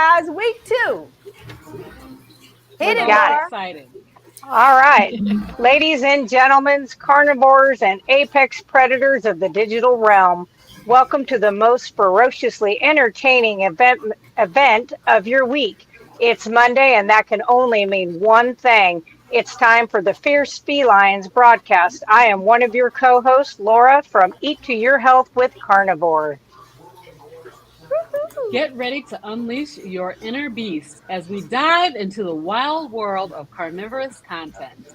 guys. Week 2. Hit it, Laura. Excited. All right. Ladies and gentlemen, carnivores and apex predators of the digital realm, welcome to the most ferociously entertaining event of your week. It's Monday, and that can only mean one thing. It's time for the Fierce FeLions broadcast. I am one of your co-hosts, Laura, from Eat to Your Health with Carnivore. Get ready to unleash your inner beast as we dive into the wild world of carnivorous content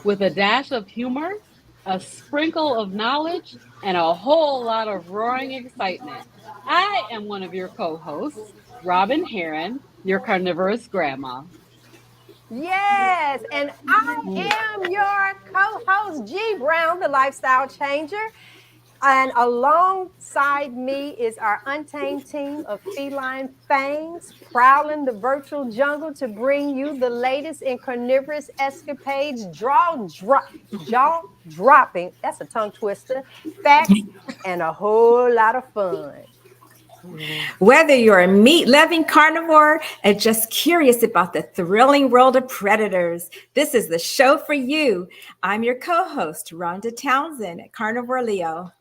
with a dash of humor, a sprinkle of knowledge, and a whole lot of roaring excitement. I am one of your co-hosts, Robin Heron, your carnivorous grandma. Yes, and I am your co-host, G Brown, the lifestyle changer. And alongside me is our untamed team of feline fangs, prowling the virtual jungle to bring you the latest in carnivorous escapades, jaw-dropping, that's a tongue twister, facts, and a whole lot of fun. Whether you're a meat-loving carnivore or just curious about the thrilling world of predators, this is the show for you. I'm your co-host, Rhonda Townsend at Carnivore Leo.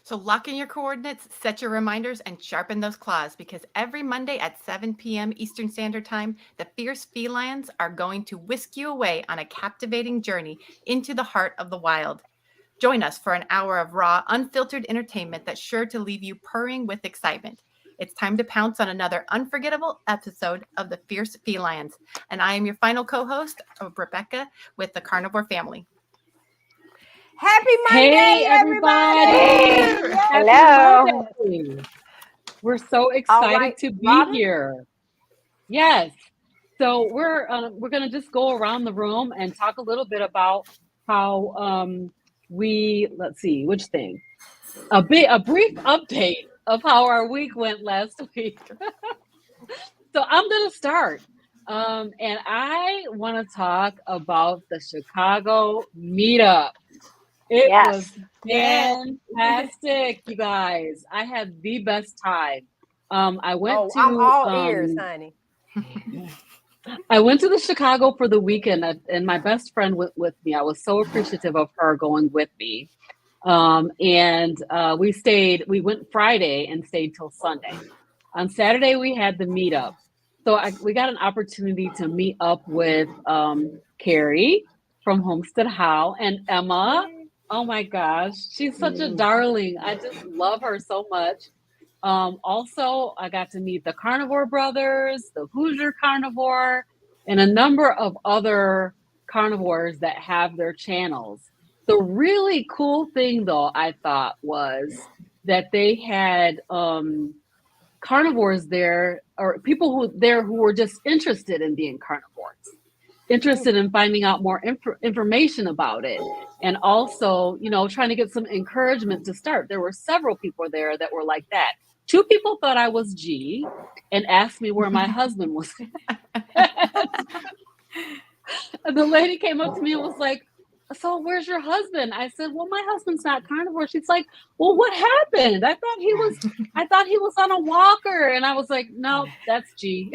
So lock in your coordinates, set your reminders, and sharpen those claws because every Monday at 7 p.m. Eastern Standard Time, the Fierce FeLions are going to whisk you away on a captivating journey into the heart of the wild. Join us for an hour of raw, unfiltered entertainment that's sure to leave you purring with excitement. It's time to pounce on another unforgettable episode of the Fierce FeLions. And I am your final co-host, Rebecca, with the Carnivore family. Happy Monday, Hey, everybody! Hello. Monday. We're so excited to be Robin? here. Yes. So we're going to just go around the room and talk a little bit about how let's see, which thing? A brief update of how our week went last week. So I'm going to start. And I want to talk about the Chicago meetup. It was fantastic, you guys. I had the best time. I went to I'm all ears, honey. I went to the Chicago for the weekend, and my best friend went with me. I was so appreciative of her going with me. And we went Friday and stayed till Sunday. On Saturday, we had the meetup. So we got an opportunity to meet up with Carrie from Homestead How and Emma. Oh my gosh, she's such a darling. I just love her so much. Also, I got to meet the Carnivore brothers, the Hoosier Carnivore, and a number of other carnivores that have their channels. The really cool thing, though, I thought was that they had carnivores there, or people who were just interested in being carnivores, interested in finding out more information about it, and also, trying to get some encouragement to start. There were several people there that were like that. 2 people thought I was G and asked me where my husband was. And the lady came up to me and was like, "So where's your husband?" I said, "Well, my husband's not carnivore." She's like, "Well, what happened? I thought he was on a walker." And I was like, "No, that's G."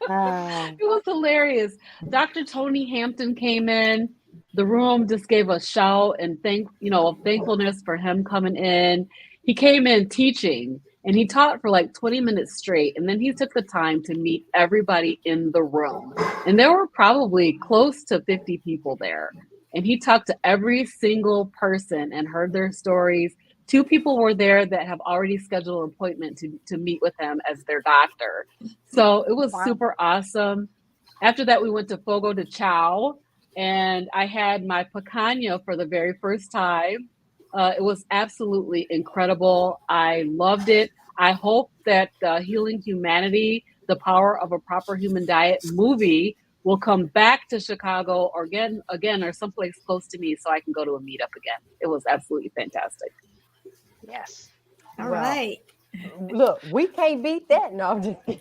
It was hilarious. Dr. Tony Hampton came in. The room just gave a shout and thankfulness for him coming in. He came in teaching, and he taught for like 20 minutes straight. And then he took the time to meet everybody in the room. And there were probably close to 50 people there. And he talked to every single person and heard their stories. 2 people were there that have already scheduled an appointment to meet with him as their doctor. So it was super awesome. After that, we went to Fogo de Chao, and I had my picanha for the very first time. It was absolutely incredible. I loved it. I hope that Healing Humanity, The Power of a Proper Human Diet movie will come back to Chicago or again or someplace close to me so I can go to a meetup again. It was absolutely fantastic. Yes. All right. Look, we can't beat that. No, I'm just kidding.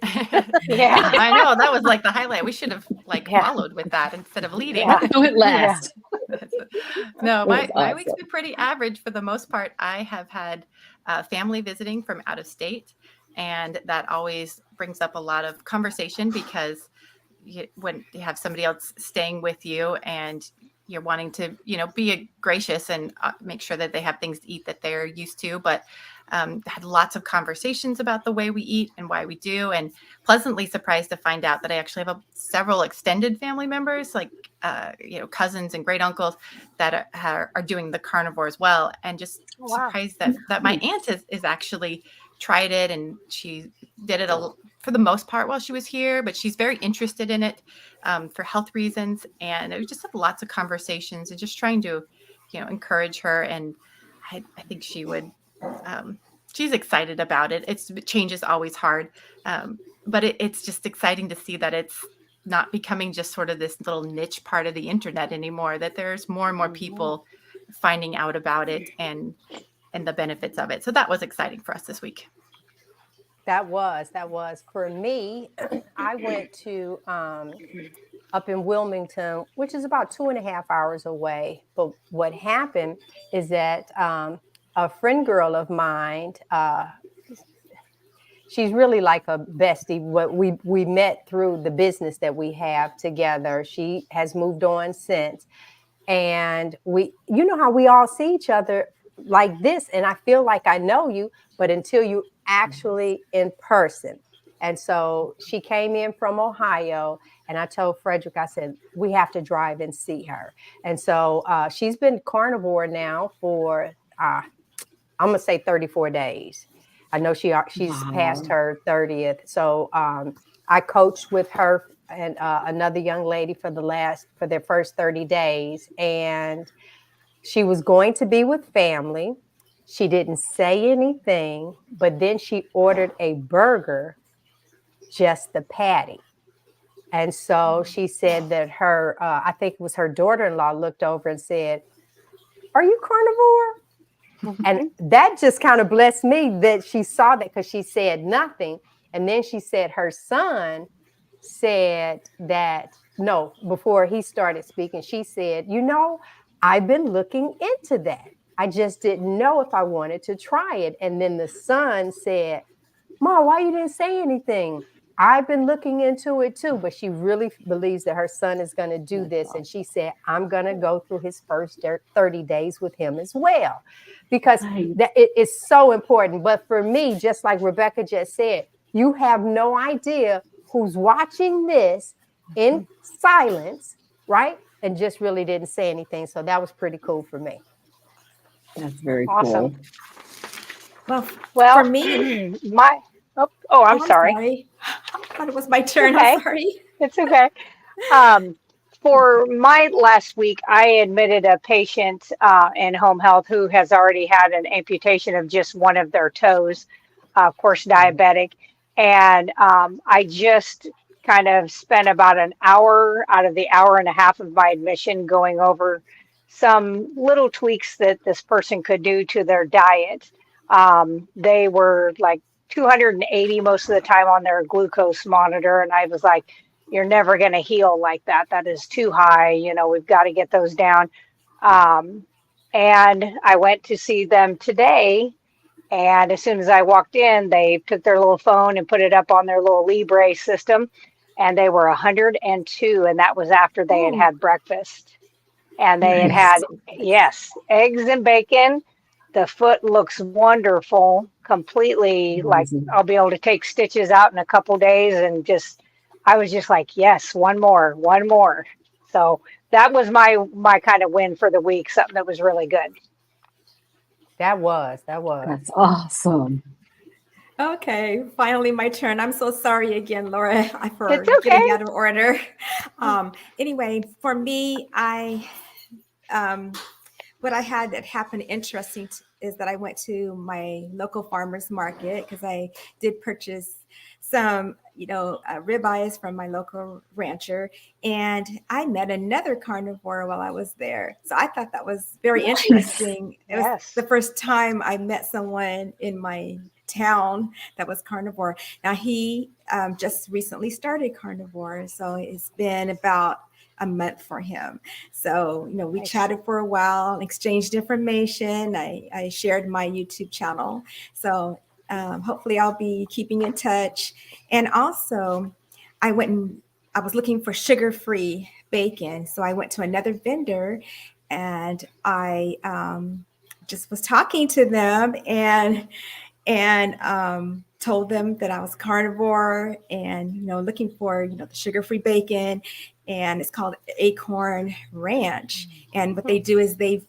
Yeah, I know. That was like the highlight. We should have followed with that instead of leading. I know it last. No, It was my week's awesome. been pretty average for the most part. I have had family visiting from out of state. And that always brings up a lot of conversation because when you have somebody else staying with you and you're wanting to, be gracious and make sure that they have things to eat that they're used to, but had lots of conversations about the way we eat and why we do, and pleasantly surprised to find out that I actually have several extended family members, like cousins and great uncles that are doing the carnivore as well, and just Wow. surprised that my aunt is actually tried it, and she did it for the most part while she was here, but she's very interested in it for health reasons. And we just have lots of conversations and just trying to, encourage her. And I think she would, she's excited about it. Change is always hard. But it's just exciting to see that it's not becoming just sort of this little niche part of the internet anymore, that there's more and more people finding out about it and the benefits of it. So that was exciting for us this week. That was for me. I went to up in Wilmington, which is about 2.5 hours away. But what happened is that a friend girl of mine, she's really like a bestie. What we met through the business that we have together. She has moved on since, and you know how we all see each other like this, and I feel like I know you, but until you actually in person. And so she came in from Ohio, and I told Frederick, I said, we have to drive and see her. And so she's been carnivore now for, I'm going to say 34 days. I know she's past her 30th. So I coached with her and another young lady for their first 30 days. And she was going to be with family. She didn't say anything, but then she ordered a burger, just the patty. And so she said that I think it was her daughter-in-law, looked over and said, "Are you carnivore?" And that just kind of blessed me that she saw that, because she said nothing. And then she said her son said that, no, before he started speaking, she said, I've been looking into that. I just didn't know if I wanted to try it. And then the son said, "Ma, why you didn't say anything? I've been looking into it too." But she really believes that her son is going to do this. And she said, "I'm going to go through his first 30 days with him as well," because it is so important. But for me, just like Rebecca just said, you have no idea who's watching this in silence, right? And just really didn't say anything. So that was pretty cool for me. That's very awesome. Cool. Well, for me, I'm sorry. I thought it was my turn. Okay. I'm sorry. It's okay. For my last week, I admitted a patient in home health who has already had an amputation of just one of their toes, of course, diabetic. And I just kind of spent about an hour out of the hour and a half of my admission going over some little tweaks that this person could do to their diet. They were like 280 most of the time on their glucose monitor. And I was like, "You're never going to heal like that. That is too high. We've got to get those down." And I went to see them today. And as soon as I walked in, they took their little phone and put it up on their little Libre system. And they were 102. And that was after they had breakfast. And they had yes, eggs and bacon. The foot looks wonderful, completely like I'll be able to take stitches out in a couple days. And I was just like, yes, one more. So that was my kind of win for the week, something that was really good. That was. That's awesome. Okay, finally my turn. I'm so sorry again, Laura, for It's okay. getting out of order. Anyway, for me, what I had that happened interesting is that I went to my local farmer's market because I did purchase some, ribeyes from my local rancher, and I met another carnivore while I was there. So I thought that was very interesting. It was the first time I met someone in my town that was carnivore. Now he just recently started carnivore, so it's been about a month for him. So, we Nice. chatted for a while, exchanged information. I shared my YouTube channel. So hopefully I'll be keeping in touch. And also, I was looking for sugar-free bacon. So I went to another vendor and I just was talking to them and told them that I was carnivore and looking for the sugar-free bacon, and it's called Acorn Ranch. And what they do is they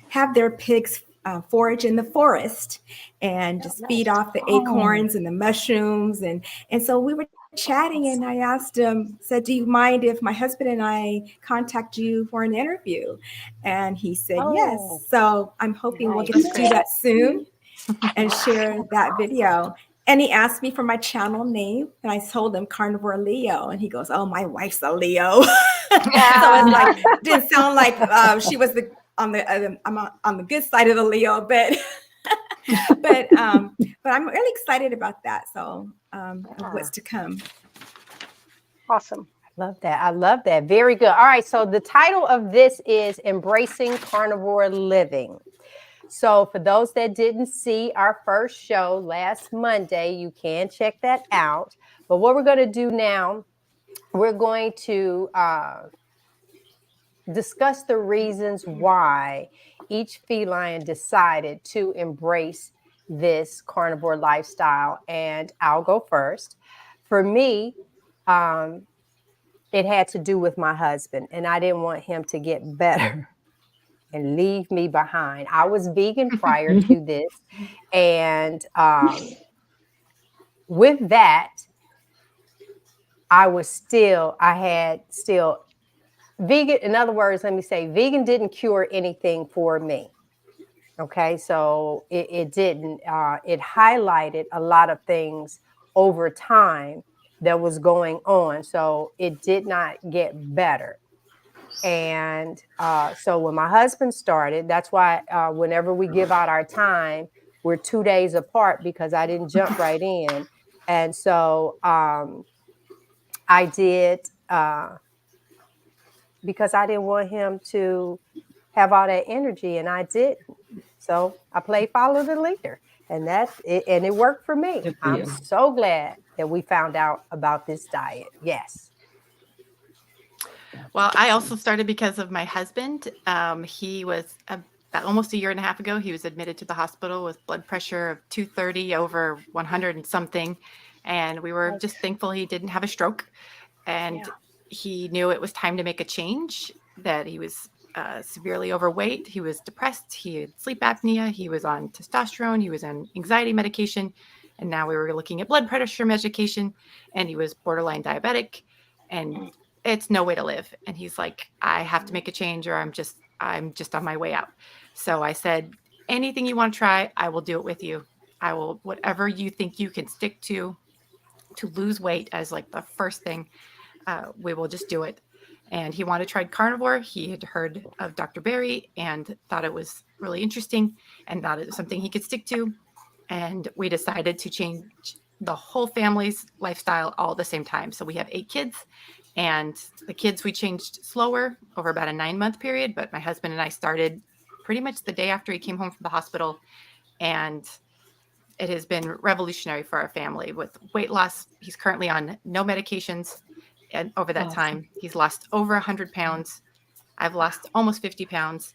have their pigs forage in the forest and just feed off the acorns and the mushrooms, and so we were chatting, and I asked him, said, "Do you mind if my husband and I contact you for an interview?" And he said yes. Oh, So I'm hoping we'll get nice. to do that soon and share that video. And he asked me for my channel name, and I told him Carnivore Leo, and he goes, "Oh, my wife's a Leo." So it's like didn't sound like she was on the good side of the Leo, but but I'm really excited about that. So of what's to come. Awesome. Love that. I love that. Very good. All right. So the title of this is Embracing Carnivore Living. So for those that didn't see our first show last Monday, you can check that out. But what we're going to do now, we're going to discuss the reasons why each feline decided to embrace this carnivore lifestyle. And I'll go first. For me, it had to do with my husband, and I didn't want him to get better and leave me behind. I was vegan prior to this. And with that, I had still vegan. In other words, let me say, vegan didn't cure anything for me. Okay. So it didn't, it highlighted a lot of things over time that was going on. So it did not get better. And so when my husband started, that's why whenever we give out our time, we're 2 days apart, because I didn't jump right in. And so I did, because I didn't want him to have all that energy, and I didn't. So I played follow the leader, and it worked for me. Good for I'm you. so glad that we found out about this diet. Yes. Well, I also started because of my husband. He was about almost a year and a half ago. He was admitted to the hospital with blood pressure of 230 over 100 and something. And we were just thankful he didn't have a stroke. And he knew it was time to make a change, that he was severely overweight. He was depressed. He had sleep apnea. He was on testosterone. He was on anxiety medication. And now we were looking at blood pressure medication. And he was borderline diabetic. And it's no way to live. And he's like, I have to make a change, or I'm just on my way out. So I said, anything you want to try, I will do it with you. I will, whatever you think you can stick to lose weight as like the first thing, we will just do it. And he wanted to try carnivore. He had heard of Dr. Berry and thought it was really interesting and thought it was something he could stick to. And we decided to change the whole family's lifestyle all at the same time. So we have 8 kids, and the kids we changed slower over about a 9-month period. But my husband and I started pretty much the day after he came home from the hospital. And it has been revolutionary for our family with weight loss. He's currently on no medications. And over that time, he's lost over 100 pounds. I've lost almost 50 pounds.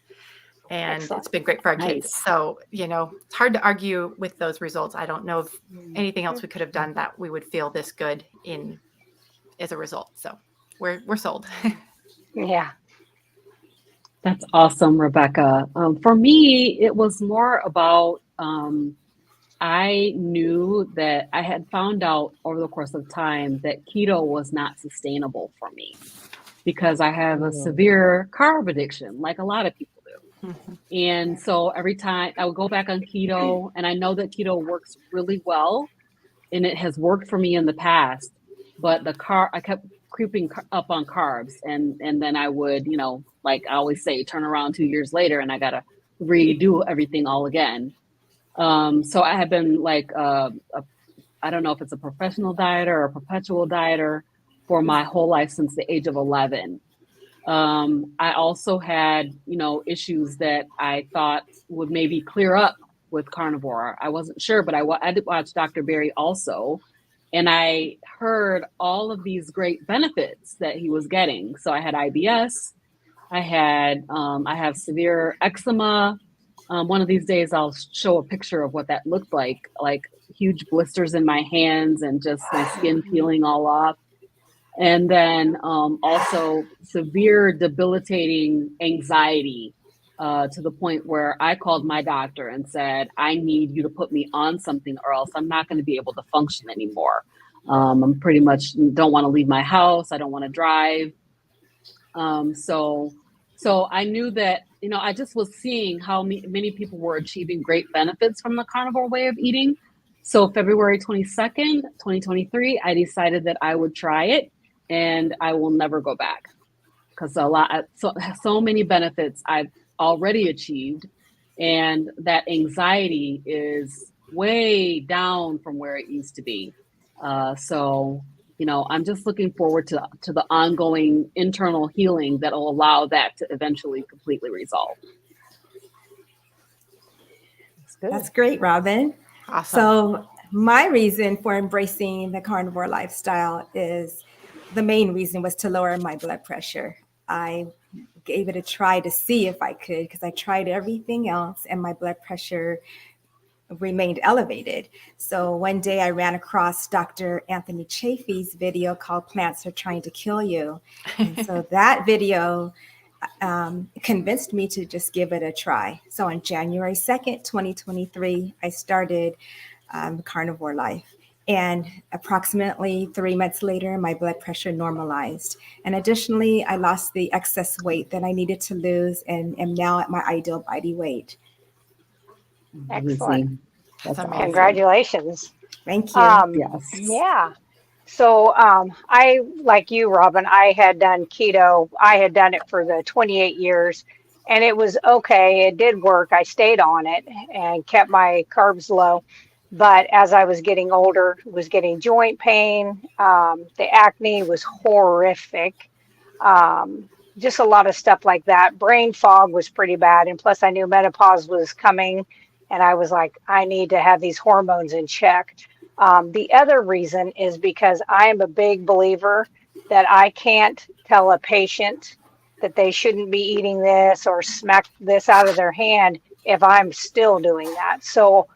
And it's been great for our kids. So, it's hard to argue with those results. I don't know if anything else we could have done that we would feel this good in as a result. So we're sold. Yeah. That's awesome, Rebecca. For me, it was more about I knew that I had found out over the course of time that keto was not sustainable for me, because I have a severe carb addiction, like a lot of people do. And so every time I would go back on keto, and I know that keto works really well, and it has worked for me in the past, but I kept creeping up on carbs, and then I would, like I always say, turn around 2 years later and I got to redo everything all again. So I have been like, I don't know if it's a professional dieter or a perpetual dieter, for my whole life since the age of 11. I also had, issues that I thought would maybe clear up with carnivore. I wasn't sure, but I did watch Dr. Berry also. And I heard all of these great benefits that he was getting. So I had IBS. I have severe eczema. One of these days I'll show a picture of what that looked like huge blisters in my hands and just my skin peeling all off. And then also severe debilitating anxiety to the point where I called my doctor and said, I need you to put me on something or else I'm not going to be able to function anymore. I'm pretty much don't want to leave my house. I don't want to drive. So I knew that, I just was seeing how many people were achieving great benefits from the carnivore way of eating. So February 22nd, 2023, I decided that I would try it. And I will never go back because so many benefits I've already achieved, and that anxiety is way down from where it used to be. So I'm just looking forward to the ongoing internal healing that will allow that to eventually completely resolve. That's great, Robin. Awesome. So my reason for embracing the carnivore lifestyle is the main reason was to lower my blood pressure. I gave it a try to see if I could, because I tried everything else and my blood pressure remained elevated. So one day I ran across Dr. Anthony Chaffee's video called Plants Are Trying to Kill You. And so that video convinced me to just give it a try. So on January 2nd, 2023, I started Carnivore Life. And approximately 3 months later, my blood pressure normalized. And additionally, I lost the excess weight that I needed to lose and am now at my ideal body weight. Excellent. That's amazing. Congratulations. Thank you. Yes. Yeah. So I, like you, Robin, I had done keto. I had done it for the 28 years and it was okay. It did work. I stayed on it and kept my carbs low. But as I was getting older, was getting joint pain. The acne was horrific. Just a lot of stuff like that. Brain fog was pretty bad. And plus I knew menopause was coming and I was like, I need to have these hormones in check. The other reason is because I am a big believer that I can't tell a patient that they shouldn't be eating this or smack this out of their hand if I'm still doing that. So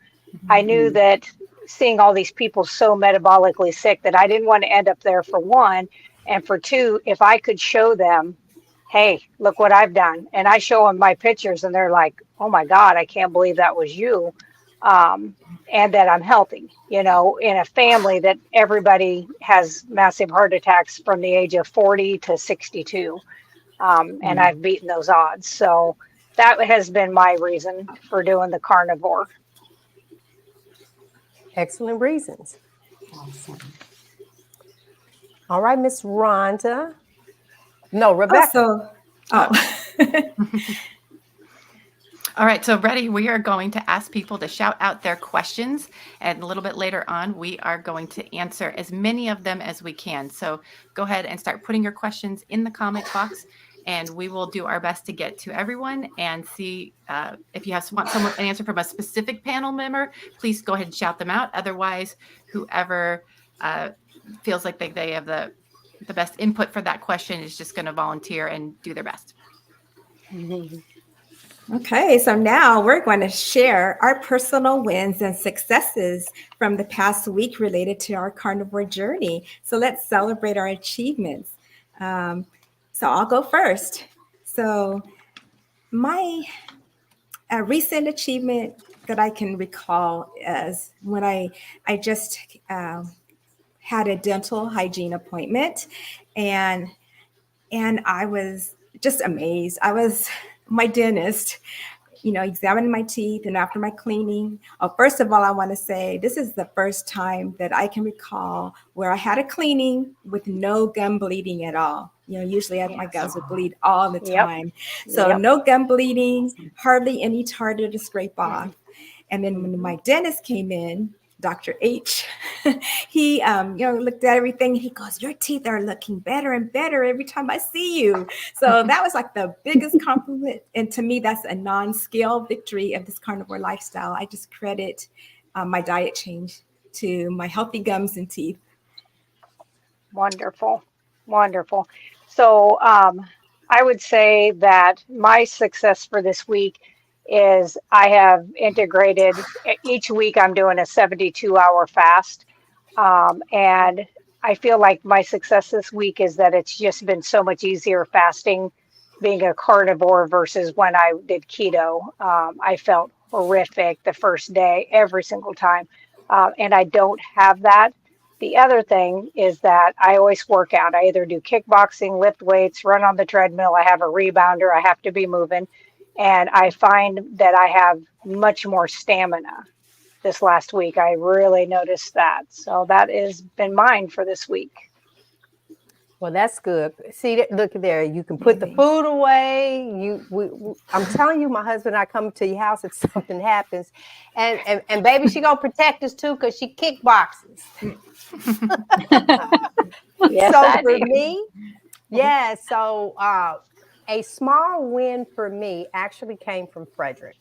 I knew that seeing all these people so metabolically sick that I didn't want to end up there for one. And for two, if I could show them, hey, look what I've done. And I show them my pictures and they're like, oh my God, I can't believe that was you. And that I'm healthy, in a family that everybody has massive heart attacks from the age of 40 to 62. And I've beaten those odds. So that has been my reason for doing the carnivore. Excellent reasons. Awesome. All right, Miss Rhonda. No, Rebecca. All right, so ready, we are going to ask people to shout out their questions, and a little bit later on, we are going to answer as many of them as we can. So go ahead and start putting your questions in the comment box, and we will do our best to get to everyone and see if you want an answer from a specific panel member, please go ahead and shout them out. Otherwise, whoever feels like they have the best input for that question is just going to volunteer and do their best. Okay, so now we're going to share our personal wins and successes from the past week related to our carnivore journey. So let's celebrate our achievements. So I'll go first. So my recent achievement that I can recall is when I just had a dental hygiene appointment, and I was just amazed. My dentist, examined my teeth, and after my cleaning, first of all, I want to say this is the first time that I can recall where I had a cleaning with no gum bleeding at all. Usually my gums would bleed all the time. So no gum bleeding, hardly any tartar to scrape off. And then when my dentist came in, Dr. H, he looked at everything. He goes, "Your teeth are looking better and better every time I see you." So that was like the biggest compliment. And to me, that's a non-scale victory of this carnivore lifestyle. I just credit my diet change to my healthy gums and teeth. Wonderful. Wonderful. So I would say that my success for this week is I have integrated each week I'm doing a 72-hour fast. And I feel like my success this week is that it's just been so much easier fasting being a carnivore versus when I did keto. I felt horrific the first day, every single time. And I don't have that. The other thing is that I always work out. I either do kickboxing, lift weights, run on the treadmill. I have a rebounder. I have to be moving. And I find that I have much more stamina this last week. I really noticed that. So that has been mine for this week. Well, that's good. See, look there. You can put the food away. I'm telling you, my husband and I come to your house if something happens, and baby, she gonna protect us too because she kickboxes. Yes, So I for do. me, yeah. So a small win for me actually came from Frederick.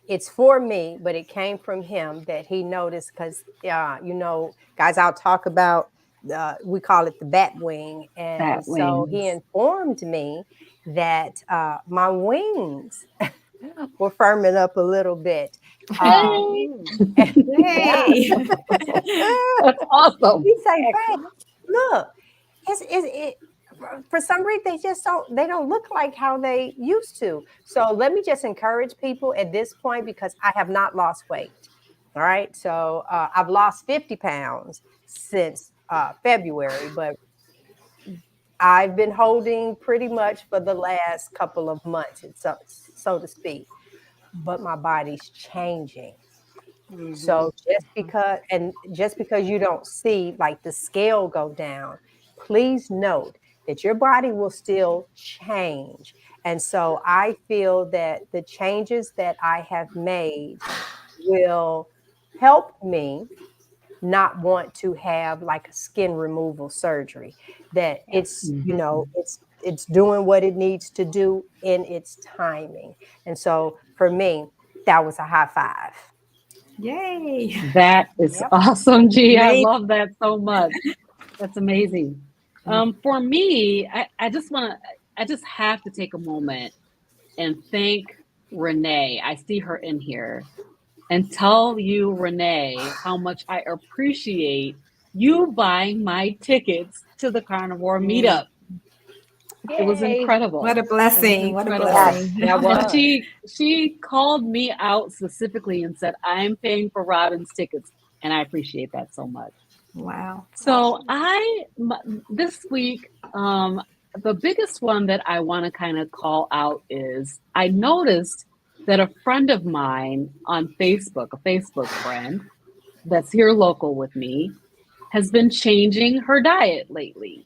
It's for me, but it came from him that he noticed because, guys, I'll talk about, we call it the bat wing. And Bat so he wings. informed me that my wings were firming up a little bit. Hey, Yeah. Yay! that's awesome. He say, "Babe, Excellent. look, it for some reason they don't look like how they used to." So let me just encourage people at this point because I have not lost weight. All right, so I've lost 50 pounds since February, but I've been holding pretty much for the last couple of months, so to speak. But my body's changing. Hmm. So just because you don't see like the scale go down, please note that your body will still change. And so I feel that the changes that I have made will help me not want to have like a skin removal surgery. That Yeah. it's, it's doing what it needs to do in its timing. And so for me, that was a high five. Yay! That is Yep. awesome, G. I Amazing. love that so much. That's amazing. For me, I just have to take a moment and thank Renee. I see her in here and tell you, Renee, how much I appreciate you buying my tickets to the Carnivore Mm. meetup. It was Yay. What incredible. a It was blessing. What a Yes, incredible. blessing. That And was. she called me out specifically and said, "I'm paying for Robin's tickets." And I appreciate that so much. Wow. So awesome. this week, the biggest one that I want to kind of call out is I noticed that a friend of mine on Facebook, a Facebook friend that's here local with me, has been changing her diet lately.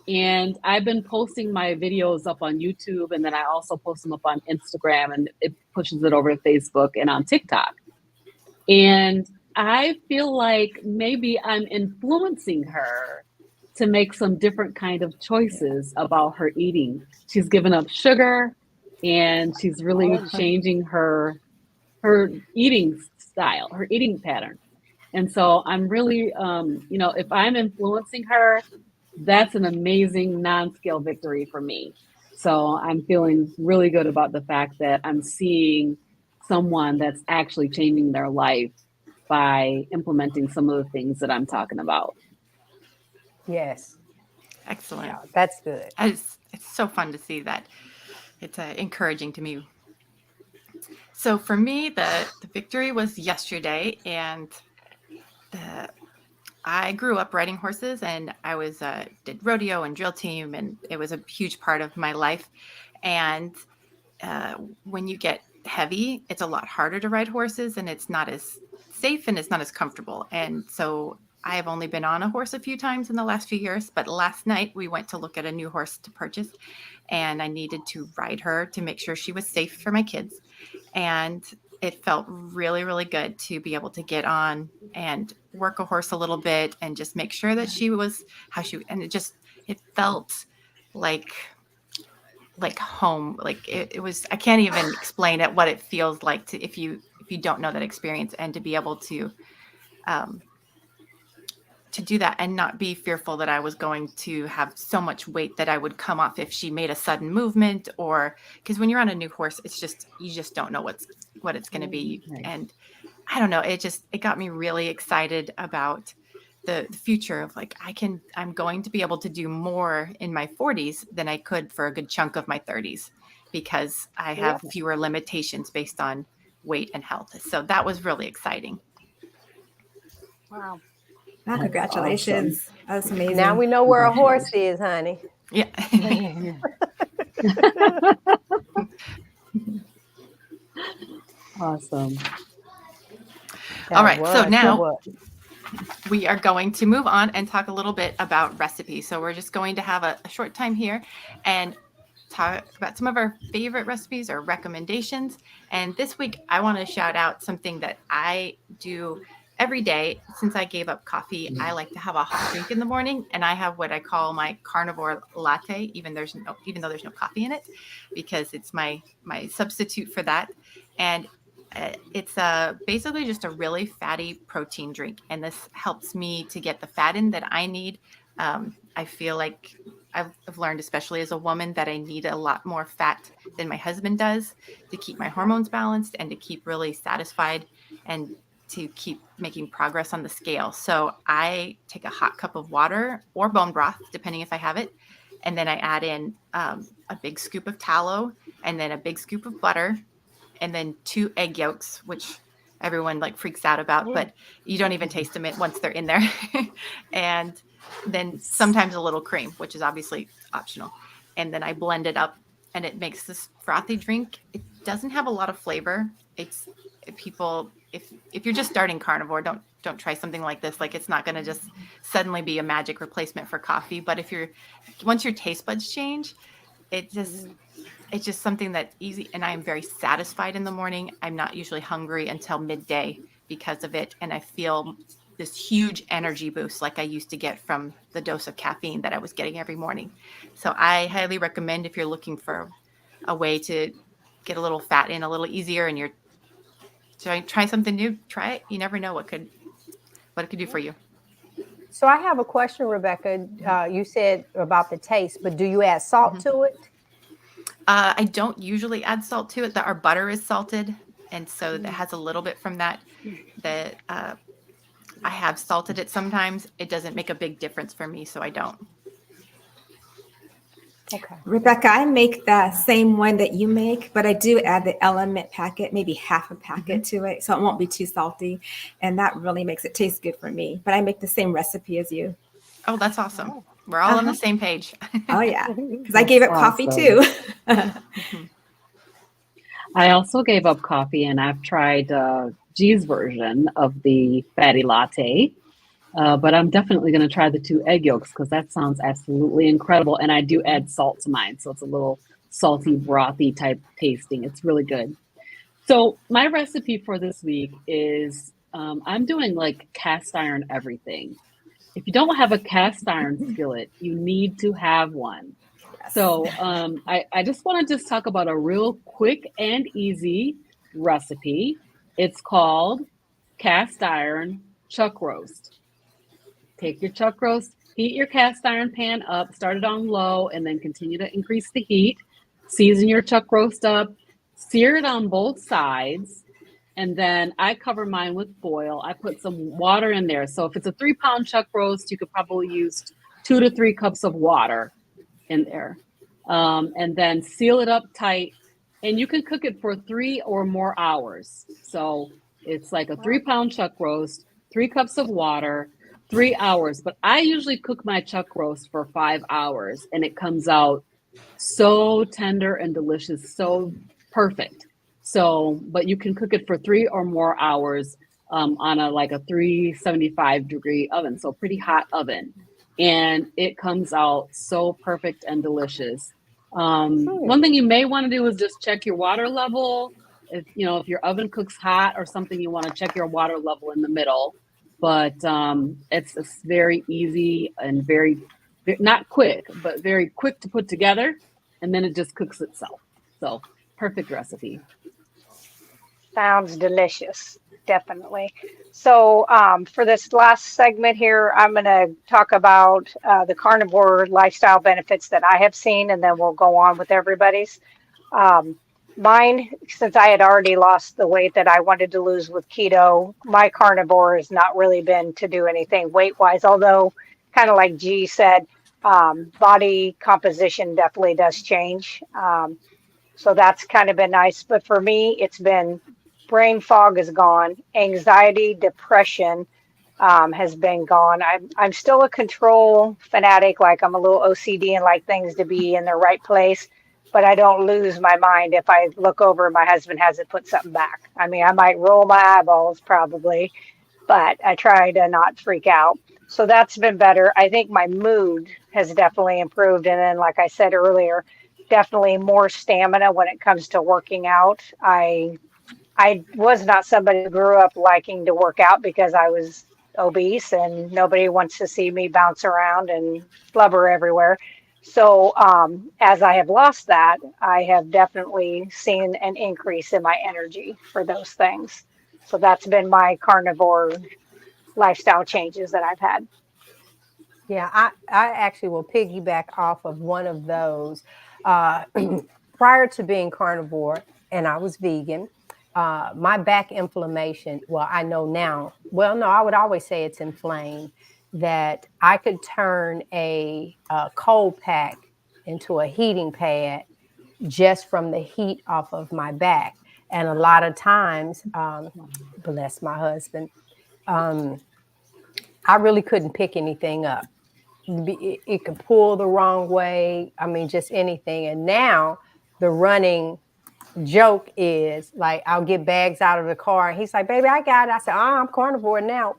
And I've been posting my videos up on YouTube, and then I also post them up on Instagram, and it pushes it over to Facebook and on TikTok. And I feel like maybe I'm influencing her to make some different kind of choices about her eating. She's given up sugar and she's really Good. changing her eating style, her eating pattern. And so I'm really if I'm influencing her, that's an amazing non-scale victory for me. So I'm feeling really good about the fact that I'm seeing someone that's actually changing their life by implementing some of the things that I'm talking about. Yes. Excellent. Yeah, that's good. It's so fun to see that. It's encouraging to me. So for me, the victory was yesterday, and the I grew up riding horses, and I was did rodeo and drill team, and it was a huge part of my life. And when you get heavy, it's a lot harder to ride horses, and it's not as safe and it's not as comfortable. And so I have only been on a horse a few times in the last few years, but last night we went to look at a new horse to purchase, and I needed to ride her to make sure she was safe for my kids. And it felt really, really good to be able to get on and work a horse a little bit and just make sure that she was and it felt like home. Like it was, I can't even explain it, what it feels like to, if you don't know that experience, and to be able to do that and not be fearful that I was going to have so much weight that I would come off if she made a sudden movement, or because when you're on a new horse, it's just, you just don't know what it's going to be. Right. And I don't know, it got me really excited about the future of like, I'm going to be able to do more in my 40s than I could for a good chunk of my 30s, because I have fewer limitations based on weight and health. So that was really exciting. Wow. Wow, congratulations. Awesome. That's amazing. Now we know where a horse is, honey. Yeah. Awesome. All right. So now we are going to move on and talk a little bit about recipes. So we're just going to have a short time here and talk about some of our favorite recipes or recommendations. And this week, I want to shout out something that I do every day. Since I gave up coffee, I like to have a hot drink in the morning, and I have what I call my Carnivore latte, even though there's no coffee in it, because it's my substitute for that. And it's basically just a really fatty protein drink, and this helps me to get the fat in that I need. I feel like I've learned, especially as a woman, that I need a lot more fat than my husband does to keep my hormones balanced and to keep really satisfied and to keep making progress on the scale. So I take a hot cup of water or bone broth, depending if I have it. And then I add in a big scoop of tallow, and then a big scoop of butter, and then 2 egg yolks, which everyone like freaks out about, but you don't even taste them once they're in there. And then sometimes a little cream, which is obviously optional. And then I blend it up, and it makes this frothy drink. It doesn't have a lot of flavor. It's if you're just starting carnivore, don't try something like this. Like, it's not going to just suddenly be a magic replacement for coffee. But once your taste buds change, it's just something that's easy. And I am very satisfied in the morning. I'm not usually hungry until midday because of it. And I feel this huge energy boost like I used to get from the dose of caffeine that I was getting every morning. So I highly recommend, if you're looking for a way to get a little fat in a little easier and you're try something new, try it. You never know what it could do for you. So I have a question, Rebecca. You said about the taste, but do you add salt to it? I don't usually add salt to it. Our butter is salted, and so that has a little bit from that. I have salted it sometimes. It doesn't make a big difference for me, so I don't. Okay. Rebecca, I make the same one that you make, but I do add the element packet, maybe half a packet to it, so it won't be too salty. And that really makes it taste good for me. But I make the same recipe as you. Oh, that's awesome. We're all on the same page. Oh, yeah. Because I gave up coffee too. I also gave up coffee, and I've tried G's version of the fatty latte. But I'm definitely going to try the 2 egg yolks, because that sounds absolutely incredible. And I do add salt to mine, so it's a little salty, brothy type tasting. It's really good. So my recipe for this week is I'm doing like cast iron everything. If you don't have a cast iron skillet, you need to have one. Yes. So I just want to talk about a real quick and easy recipe. It's called cast iron chuck roast. Take your chuck roast, heat your cast iron pan up, start it on low, and then continue to increase the heat. Season your chuck roast up, sear it on both sides, and then I cover mine with foil. I put some water in there. So if it's a 3-pound chuck roast, you could probably use 2 to 3 cups of water in there. And then seal it up tight, and you can cook it for 3 or more hours. So it's like a 3-pound chuck roast, 3 cups of water, 3 hours, but I usually cook my chuck roast for 5 hours, and it comes out so tender and delicious, so perfect. So, but you can cook it for 3 or more hours on a 375 degree oven, so pretty hot oven, and it comes out so perfect and delicious. One thing you may want to do is just check your water level. if if your oven cooks hot or something, you want to check your water level in the middle. But it's very easy and very not quick, but very quick to put together, and then it just cooks itself. So perfect recipe. Sounds delicious, definitely. So, for this last segment here, I'm going to talk about the carnivore lifestyle benefits that I have seen, and then we'll go on with everybody's. Um, Mine, since I had already lost the weight that I wanted to lose with keto, my carnivore has not really been to do anything weight-wise, although, kind of like G said, body composition definitely does change. So that's kind of been nice. But for me, it's been brain fog is gone, anxiety, depression has been gone. I'm still a control fanatic, like I'm a little OCD and like things to be in the right place, but I don't lose my mind if I look over and my husband hasn't put something back. I mean, I might roll my eyeballs probably, but I try to not freak out. So that's been better. I think my mood has definitely improved. And then, like I said earlier, definitely more stamina when it comes to working out. I was not somebody who grew up liking to work out because I was obese and nobody wants to see me bounce around and blubber everywhere. So, as I have lost that, I have definitely seen an increase in my energy for those things. So that's been my carnivore lifestyle changes that I've had. Yeah, I actually will piggyback off of one of those. Uh, Prior to being carnivore, and I was vegan, my back inflammation, well, I know now, well, no, I would always say it's inflamed, that I could turn a cold pack into a heating pad just from the heat off of my back. And a lot of times, bless my husband, um, I really couldn't pick anything up. It could pull the wrong way. I mean, just anything. And now the running joke is like, I'll get bags out of the car and he's like, baby, I got it. I said, I'm carnivore now.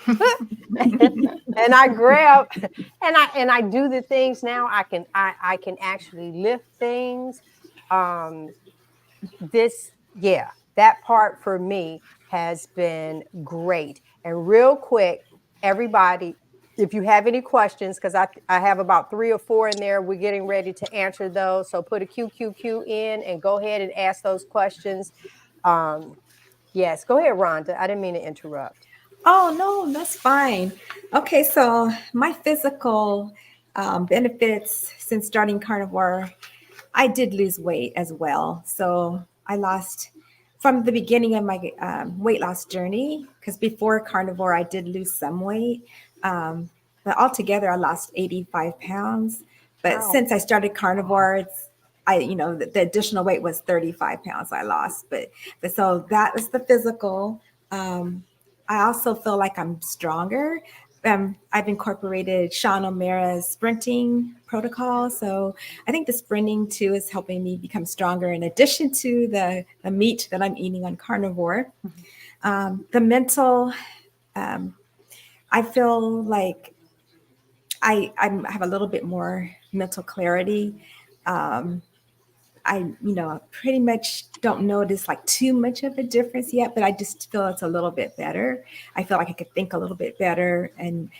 And I grab and I do the things now. I can actually lift things. Um, that part for me has been great. And real quick, everybody, if you have any questions, because I have about 3 or 4 in there, we're getting ready to answer those. So put a QQQ in and go ahead and ask those questions. Yes, go ahead, Rhonda. I didn't mean to interrupt. Oh, no, that's fine. Okay, so my physical benefits since starting carnivore, I did lose weight as well. So I lost from the beginning of my weight loss journey, because before carnivore, I did lose some weight. But altogether, I lost 85 pounds. But Wow. since I started carnivore, the additional weight was 35 pounds I lost. But so that was the physical. I also feel like I'm stronger. I've incorporated Sean O'Mara's sprinting protocol. So I think the sprinting too is helping me become stronger in addition to the meat that I'm eating on carnivore. The mental, I feel like I have a little bit more mental clarity. I pretty much don't notice like too much of a difference yet, but I just feel it's a little bit better. I feel like I could think a little bit better and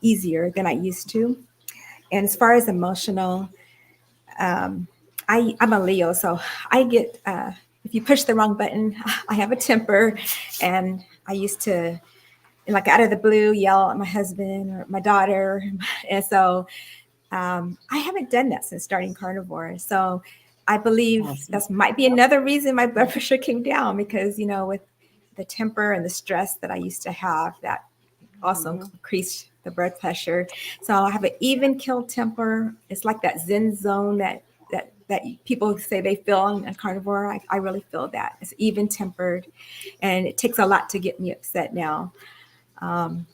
easier than I used to. And as far as emotional, I'm a Leo, so I get, if you push the wrong button, I have a temper, and I used to, like out of the blue, yell at my husband or my daughter. And so I haven't done that since starting carnivore. So I believe Awesome. that might be another reason my blood pressure came down, because, with the temper and the stress that I used to have, that also increased the blood pressure. So I have an even kill temper. It's like that Zen zone that people say they feel in a carnivore. I really feel that. It's even tempered, and it takes a lot to get me upset now. And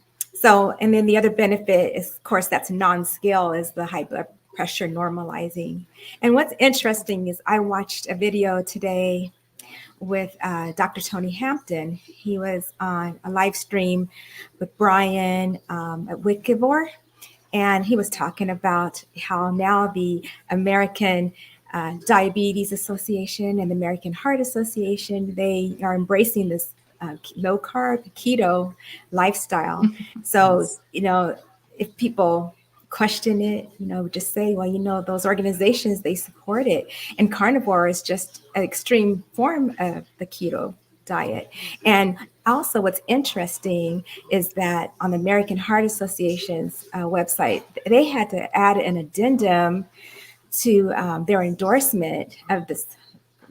then the other benefit is, of course, that's non-scale, is the high blood pressure normalizing. And what's interesting is I watched a video today with Dr. Tony Hampton. He was on a live stream with Brian at Wikivore, and he was talking about how now the American Diabetes Association and the American Heart Association, they are embracing this low carb keto lifestyle. So, if people question it, just say, well, those organizations, they support it. And carnivore is just an extreme form of the keto diet. And also what's interesting is that on the American Heart Association's website, they had to add an addendum to their endorsement of this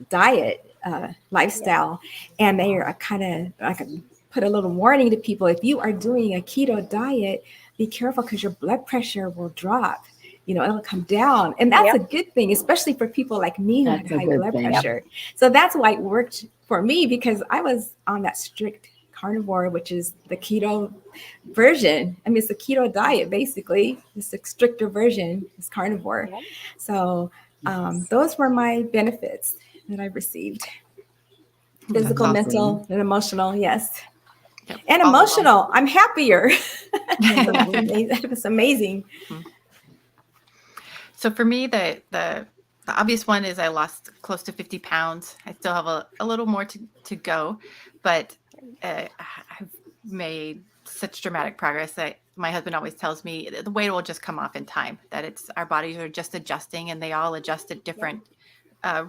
diet lifestyle. And they are kind of like put a little warning to people: if you are doing a keto diet, be careful because your blood pressure will drop. It'll come down. And that's a good thing, especially for people like me who had high blood pressure. So that's why it worked for me, because I was on that strict carnivore, which is the keto version. I mean, it's a keto diet, basically. It's a stricter version is carnivore. So those were my benefits that I received. Physical, mental, and emotional, yes. Yep. And emotional, I'm happier. It's amazing. So for me, the obvious one is I lost close to 50 pounds. I still have a little more to go, but I've made such dramatic progress that my husband always tells me the weight will just come off in time, that it's our bodies are just adjusting, and they all adjust at different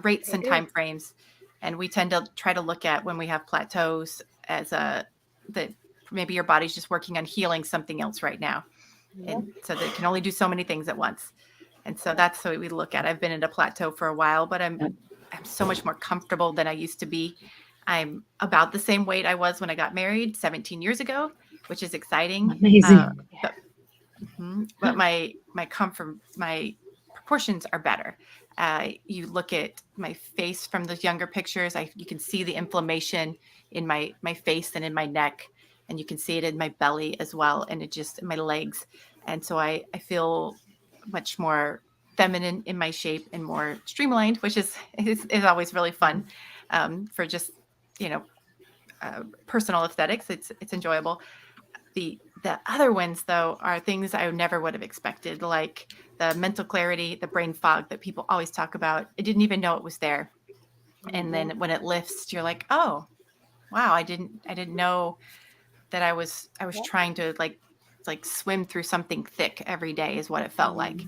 rates and time frames. And we tend to try to look at when we have plateaus as that maybe your body's just working on healing something else right now. And so they can only do so many things at once. And so that's the way we look at it. I've been at a plateau for a while, but I'm so much more comfortable than I used to be. I'm about the same weight I was when I got married 17 years ago, which is exciting. Amazing. But my comfort, my proportions are better. You look at my face from those younger pictures, you can see the inflammation in my face and in my neck, and you can see it in my belly as well, and it just in my legs. And so I feel much more feminine in my shape and more streamlined, which is always really fun for just personal aesthetics. It's enjoyable. The other ones, though, are things I never would have expected, like the mental clarity, the brain fog that people always talk about. I didn't even know it was there. And then when it lifts, you're like, oh, wow, I didn't know that I was trying to like swim through something thick every day is what it felt like.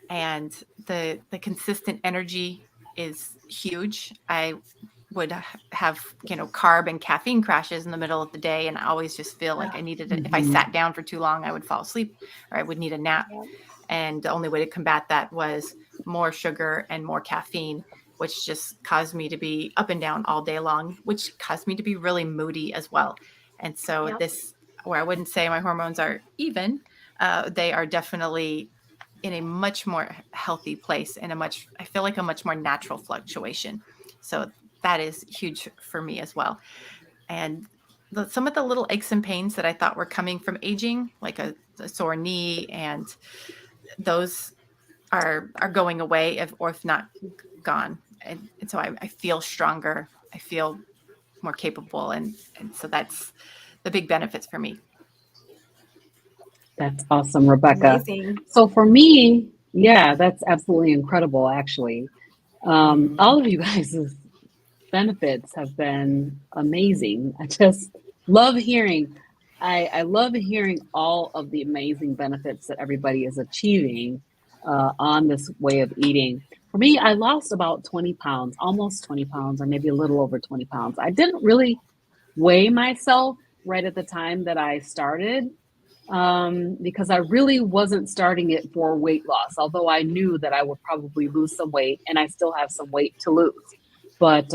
And the consistent energy is huge. I would have carb and caffeine crashes in the middle of the day, and I always just feel like I needed it. If I sat down for too long, I would fall asleep, or I would need a nap. And the only way to combat that was more sugar and more caffeine, which just caused me to be up and down all day long, which caused me to be really moody as well. And so this, where I wouldn't say my hormones are even, they are definitely in a much more healthy place and I feel like a much more natural fluctuation. So that is huge for me as well. And some of the little aches and pains that I thought were coming from aging, like a sore knee, and those are going away, or if not gone. And so I feel stronger. I feel more capable. And so that's the big benefits for me. That's awesome, Rebecca. Amazing. So for me, that's absolutely incredible, actually. All of you guys' benefits have been amazing. I just love hearing. I love hearing all of the amazing benefits that everybody is achieving on this way of eating. For me, I lost about 20 pounds, almost 20 pounds, or maybe a little over 20 pounds. I didn't really weigh myself right at the time that I started because I really wasn't starting it for weight loss, although I knew that I would probably lose some weight, and I still have some weight to lose. But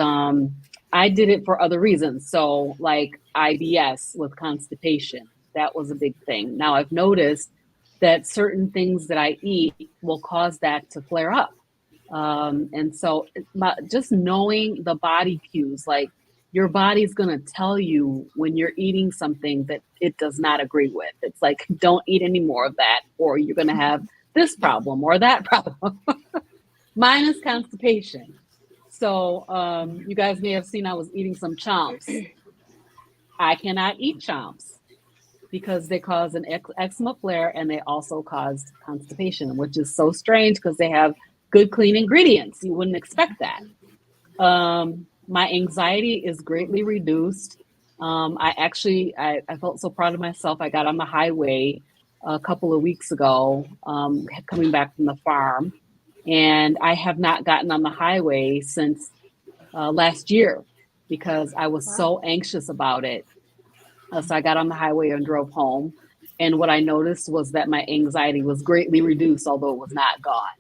I did it for other reasons. So like IBS with constipation, that was a big thing. Now I've noticed that certain things that I eat will cause that to flare up. And so just knowing the body cues, like your body's going to tell you when you're eating something that it does not agree with. It's like, don't eat any more of that, or you're going to have this problem or that problem. Mine is constipation. So you guys may have seen I was eating some chomps. I cannot eat chomps because they cause an eczema flare, and they also cause constipation, which is so strange because they have good, clean ingredients. You wouldn't expect that. My anxiety is greatly reduced. I felt so proud of myself. I got on the highway a couple of weeks ago, coming back from the farm, and I have not gotten on the highway since last year because I was so anxious about it. So I got on the highway and drove home. And what I noticed was that my anxiety was greatly reduced, although it was not gone.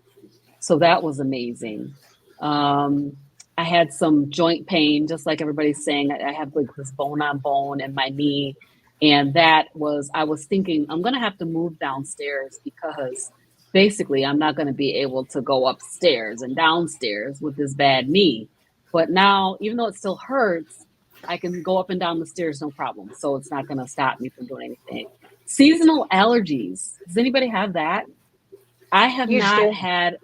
So that was amazing. I had some joint pain, just like everybody's saying. I have like this bone on bone in my knee. And I was thinking, I'm going to have to move downstairs because basically I'm not going to be able to go upstairs and downstairs with this bad knee. But now, even though it still hurts, I can go up and down the stairs, no problem. So it's not going to stop me from doing anything. Seasonal allergies. Does anybody have that? I have not had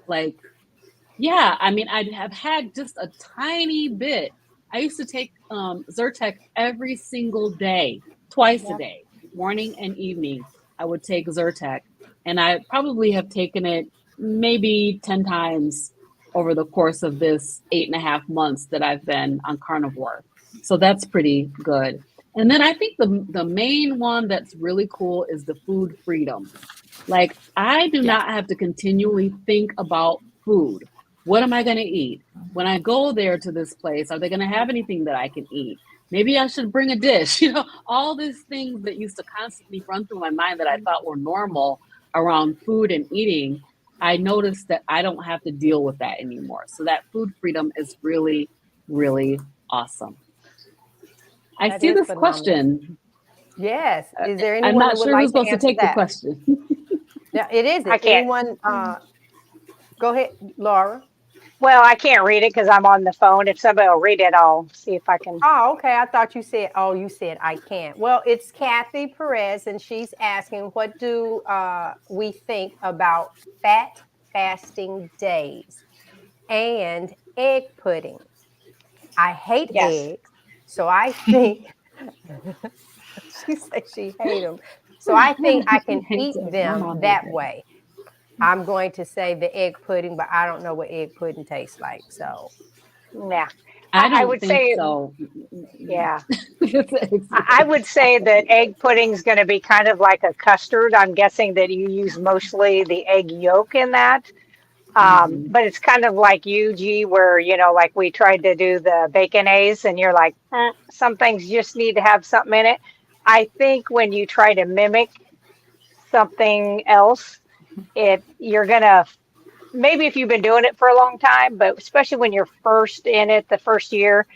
yeah, I mean, I have had just a tiny bit. I used to take Zyrtec every single day, twice a day, morning and evening. I would take Zyrtec, and I probably have taken it maybe 10 times over the course of this 8.5 months that I've been on Carnivore. So that's pretty good. And then I think the main one that's really cool is the food freedom. Like, I do not have to continually think about food. What am I going to eat? When I go there to this place, are they going to have anything that I can eat? Maybe I should bring a dish. All these things that used to constantly run through my mind that I thought were normal around food and eating, I noticed that I don't have to deal with that anymore. So that food freedom is really, really awesome. I see this question. Yes. Is there anyone I'm not that would sure like who's supposed to take that? the question. Yeah, it is. I can't. Anyone? Go ahead, Laura. Well, I can't read it because I'm on the phone. If somebody will read it, I'll see if I can. Oh, okay. I thought you said, you said I can't. Well, it's Kathy Perez, and she's asking, what do we think about fat fasting days and egg pudding? I hate eggs, so I think she said she hates them. So I think I can eat them that way. I'm going to say the egg pudding, but I don't know what egg pudding tastes like. So, yeah, I would think say so. Yeah, I would say that egg pudding is going to be kind of like a custard. I'm guessing that you use mostly the egg yolk in that. But it's kind of like you, G, where, like we tried to do the baconaise and you're like, some things just need to have something in it. I think when you try to mimic something else, you're going to, maybe if you've been doing it for a long time, but especially when you're first in it, the first year,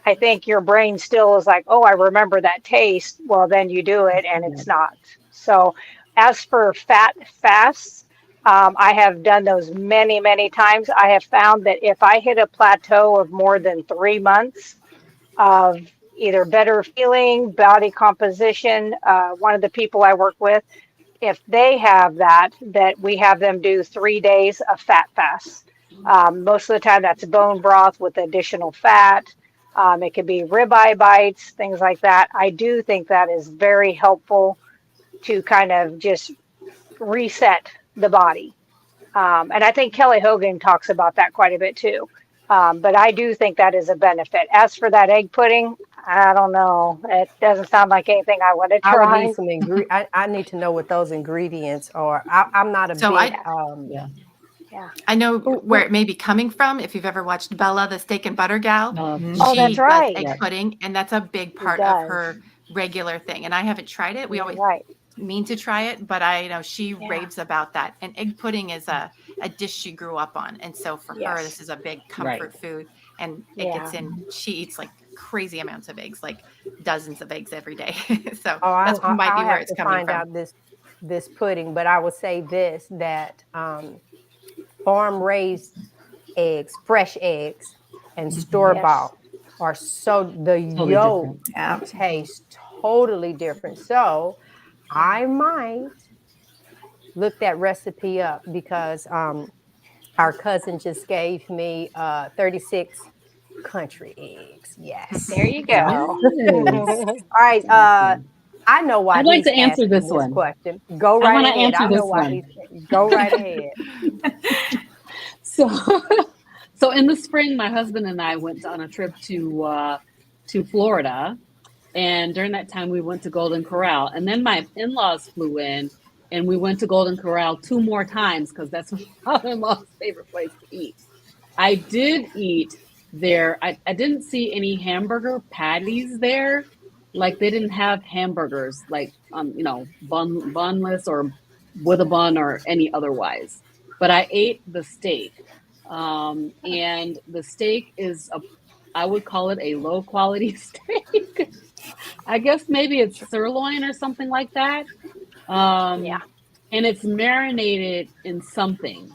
I think your brain still is like, oh, I remember that taste. Well, then you do it and it's not. So as for fat fasts, I have done those many, many times. I have found that if I hit a plateau of more than 3 months of either better feeling, body composition, one of the people I work with, if they have that we have them do 3 days of fat fast. Most of the time that's bone broth with additional fat. It could be ribeye bites, things like that. I do think that is very helpful to kind of just reset the body. And I think Kelly Hogan talks about that quite a bit too. But I do think that is a benefit. As for that egg pudding, I don't know. It doesn't sound like anything I want to try. I would need some I need to know what those ingredients are. I'm not a big. I know where it may be coming from. If you've ever watched Bella, the steak and butter gal, oh, that's right. Does egg pudding, and that's a big part of her regular thing. And I haven't tried it. We always mean to try it, but I know she raves about that. And egg pudding is a dish she grew up on, and so for her, this is a big comfort food. And it gets in. She eats like crazy amounts of eggs, like dozens of eggs every day. So that might be where it's coming from. Find out this pudding, but I will say this, that farm raised eggs, fresh eggs, and store bought are the yolk tastes totally different. So I might look that recipe up because our cousin just gave me 36 country eggs. Yes. There you go. All right. I know why. I'd like to answer this question. Go right ahead. I know why. Go right ahead. So, so in the spring, my husband and I went on a trip to Florida, and during that time, we went to Golden Corral, and then my in-laws flew in, and we went to Golden Corral 2 more times because that's my in-laws' favorite place to eat. I did eat there. I didn't see any hamburger patties there. Like they didn't have hamburgers like bunless or with a bun or any otherwise. But I ate the steak. And the steak is I would call it a low quality steak. I guess maybe it's sirloin or something like that. Yeah. And it's marinated in something.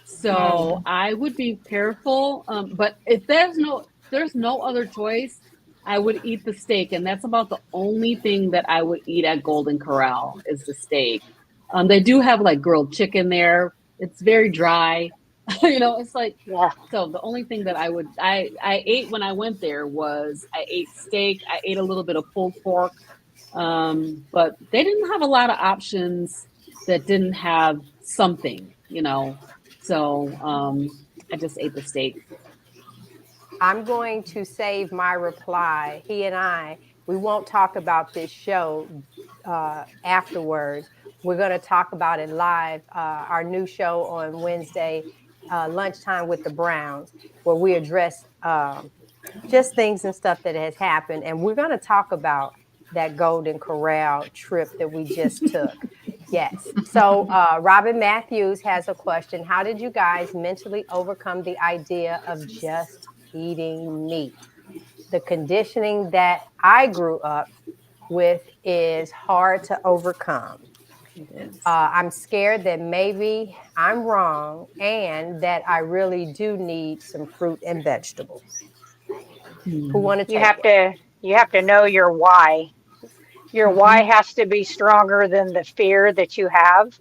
So I would be careful. But if there's no other choice, I would eat the steak, and that's about the only thing that I would eat at Golden Corral is the steak. They do have like grilled chicken there. It's very dry. It's like, Yeah. so the only thing that I ate when I went there was I ate steak. I ate a little bit of pulled pork. But they didn't have a lot of options that didn't have something, So I just ate the steak. I'm going to save my reply. He and we won't talk about this show afterwards. We're going to talk about it live, our new show on Wednesday, Lunchtime with the Browns, where we address just things and stuff that has happened. And we're going to talk about that Golden Corral trip that we just took. Yes. So Robin Matthews has a question. How did you guys mentally overcome the idea of just eating meat? The conditioning that I grew up with is hard to overcome. I'm scared that maybe I'm wrong and that I really do need some fruit and vegetables. Who want to take You have to know your why. Your why has to be stronger than the fear that you have.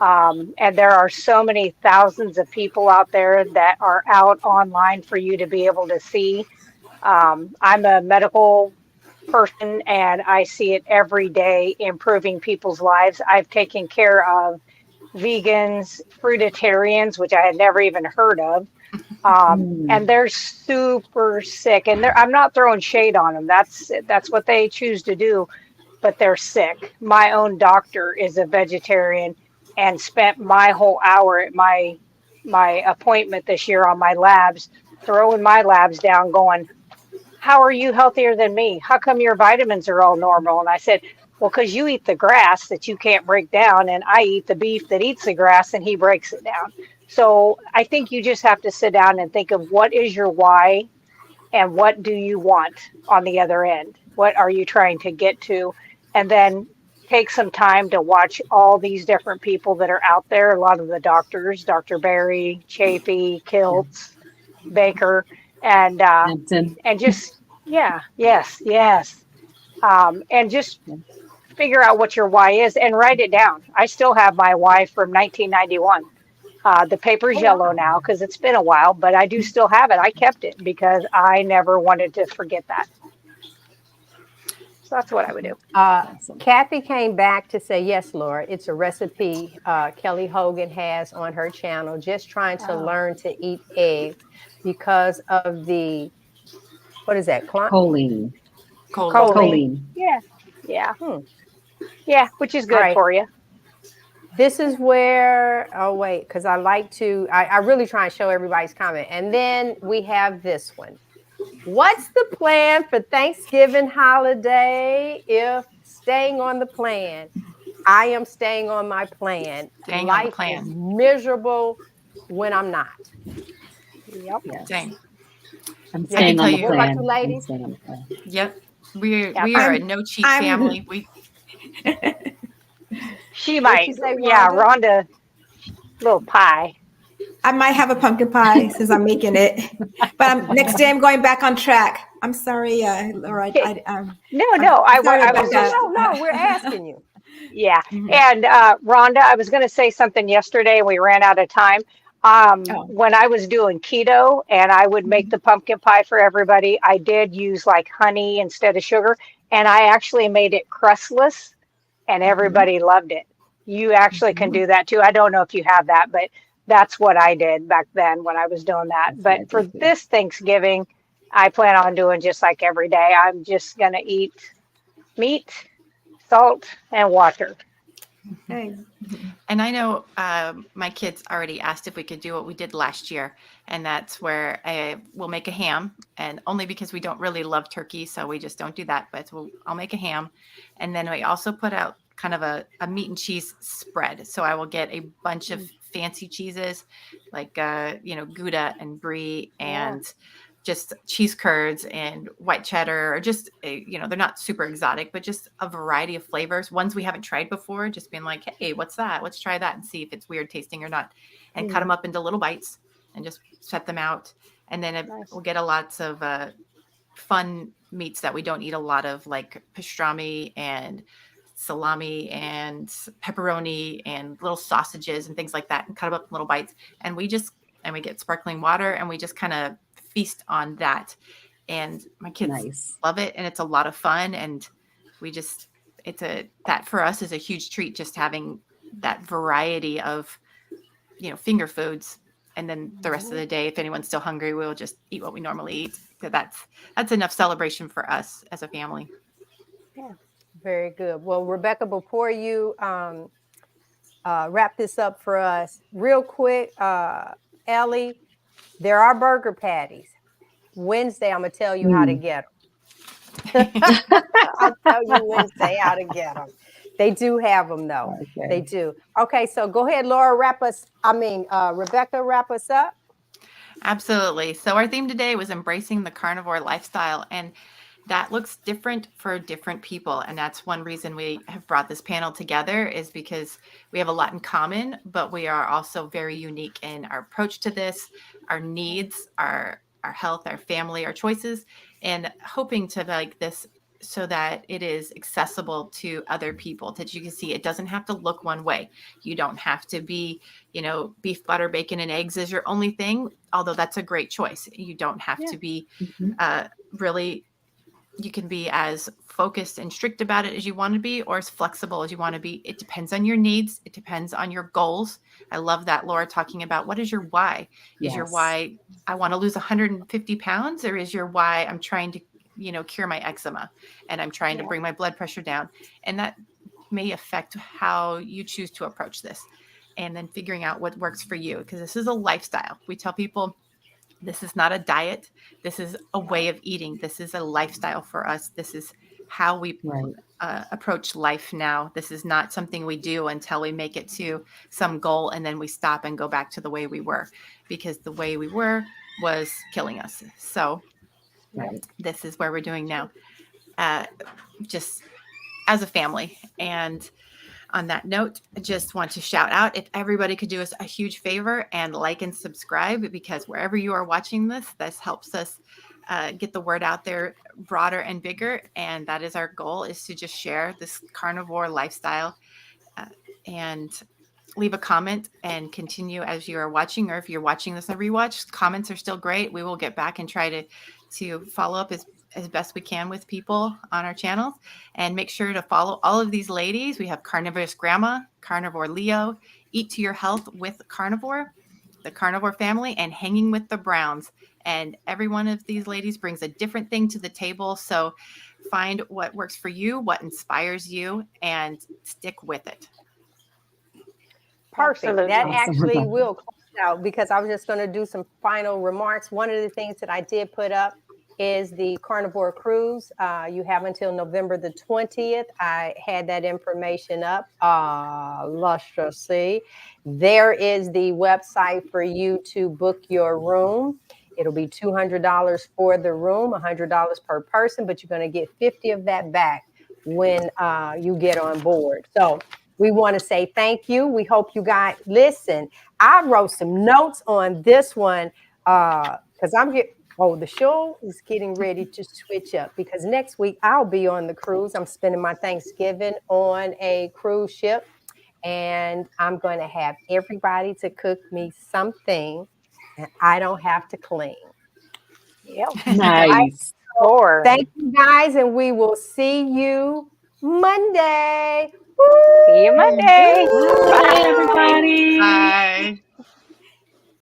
And there are so many thousands of people out there that are out online for you to be able to see. I'm a medical person and I see it every day improving people's lives. I've taken care of vegans, fruitarians, which I had never even heard of. And they're super sick, and I'm not throwing shade on them. That's what they choose to do, but they're sick. My own doctor is a vegetarian and spent my whole hour at my appointment this year on my labs, throwing my labs down, going, "How are you healthier than me? How come your vitamins are all normal?" And I said, "Well, because you eat the grass that you can't break down, and I eat the beef that eats the grass and he breaks it down." So I think you just have to sit down and think of what is your why and what do you want on the other end? What are you trying to get to? And then take some time to watch all these different people that are out there. A lot of the doctors, Dr. Berry, Chafee, Kiltz, Baker, and just, yes. And just figure out what your why is and write it down. I still have my why from 1991. The paper's yellow now because it's been a while, but I do still have it. I kept it because I never wanted to forget that. So that's what I would do. Kathy came back to say, yes, Laura, it's a recipe Kelly Hogan has on her channel, just trying to learn to eat eggs because of the, what is that? Choline. Yeah. Yeah, which is good for you. This is where, because I really try and show everybody's comment. And then we have this one. What's the plan for Thanksgiving holiday if staying on the plan? I am staying on my plan. Life is miserable when I'm not. Yep. Yes. Same. I'm staying on the plan. What about you ladies? Yep. We are a no cheat family. She might. Rhonda, little pie. I might have a pumpkin pie since I'm making it, but next day I'm going back on track. I'm sorry, Laura. No, we're asking you. Yeah, and Rhonda, I was going to say something yesterday, and we ran out of time. When I was doing keto, and I would make the pumpkin pie for everybody, I did use like honey instead of sugar, and I actually made it crustless, and everybody loved it. You actually can do that too. I don't know if you have that, but that's what I did back then when I was doing that. That's But what I for do too. this Thanksgiving, I plan on doing just like every day. I'm just going to eat meat, salt, and water. Okay. And I know my kids already asked if we could do what we did last year, and that's where we'll make a ham, and only because we don't really love turkey, so we just don't do that. But I'll make a ham, and then we also put out kind of a meat and cheese spread. So I will get a bunch of fancy cheeses, like Gouda and Brie Yeah. and just cheese curds and white cheddar, or just they're not super exotic, but just a variety of flavors, ones we haven't tried before, just being like, hey, what's that, let's try that and see if it's weird tasting or not, and cut them up into little bites and just set them out. And then Nice. we'll get a lots of fun meats that we don't eat a lot of, like pastrami and salami and pepperoni and little sausages and things like that, and cut them up in little bites. And we get sparkling water, and we just kind of feast on that. And my kids Nice. love it, and it's a lot of fun. And that for us is a huge treat, just having that variety of finger foods. And then the rest of the day, if anyone's still hungry, we'll just eat what we normally eat. So that's enough celebration for us as a family. Yeah. Very good. Well, Rebecca, before you wrap this up for us, real quick, Ellie, there are burger patties. Wednesday, I'm going to tell you how to get them. I'll tell you Wednesday how to get them. They do have them, though. Okay. They do. Okay, so go ahead, Laura, Rebecca, wrap us up. Absolutely. So our theme today was embracing the carnivore lifestyle, and that looks different for different people. And that's one reason we have brought this panel together, is because we have a lot in common, but we are also very unique in our approach to this, our needs, our health, our family, our choices, and hoping to like this so that it is accessible to other people, that you can see it doesn't have to look one way. You don't have to be, beef, butter, bacon, and eggs is your only thing, although that's a great choice. You don't have to be really, you can be as focused and strict about it as you want to be, or as flexible as you want to be. It depends on your needs. It depends on your goals. I love that, Laura, talking about what is your why? Is your why, I want to lose 150 pounds, or is your why, I'm trying to, cure my eczema, and I'm trying to bring my blood pressure down? And that may affect how you choose to approach this. And then figuring out what works for you, because this is a lifestyle. We tell people, this is not a diet. This is a way of eating. This is a lifestyle for us. This is how we approach life now. This is not something we do until we make it to some goal, and then we stop and go back to the way we were, because the way we were was killing us. So this is where we're doing now, just as a family. And on that note, I just want to shout out, if everybody could do us a huge favor and like and subscribe, because wherever you are watching this helps us get the word out there broader and bigger. And that is our goal, is to just share this carnivore lifestyle, and leave a comment and continue as you are watching, or if you're watching this on rewatch, comments are still great. We will get back and try to follow up as best we can with people on our channels. And make sure to follow all of these ladies. We have Carnivorous Grandma, Carnivore Leo, Eat to Your Health with Carnivore, the Carnivore Family, and Hanging with the Browns. And every one of these ladies brings a different thing to the table. So find what works for you, what inspires you, and stick with it. Perfect. Absolutely. That actually will close out, because I was just going to do some final remarks. One of the things that I did put up is the Carnivore Cruise. You have until November the 20th. I had that information up. Let's just see. There is the website for you to book your room. It'll be $200 for the room, $100 per person, but you're going to get 50 of that back when you get on board. So we want to say thank you. We hope you guys listen. I wrote some notes on this one because the show is getting ready to switch up, because next week I'll be on the cruise. I'm spending my Thanksgiving on a cruise ship, and I'm going to have everybody to cook me something, and I don't have to clean. Yep. Nice. Thank you guys, and we will see you Monday. See you Monday. Bye.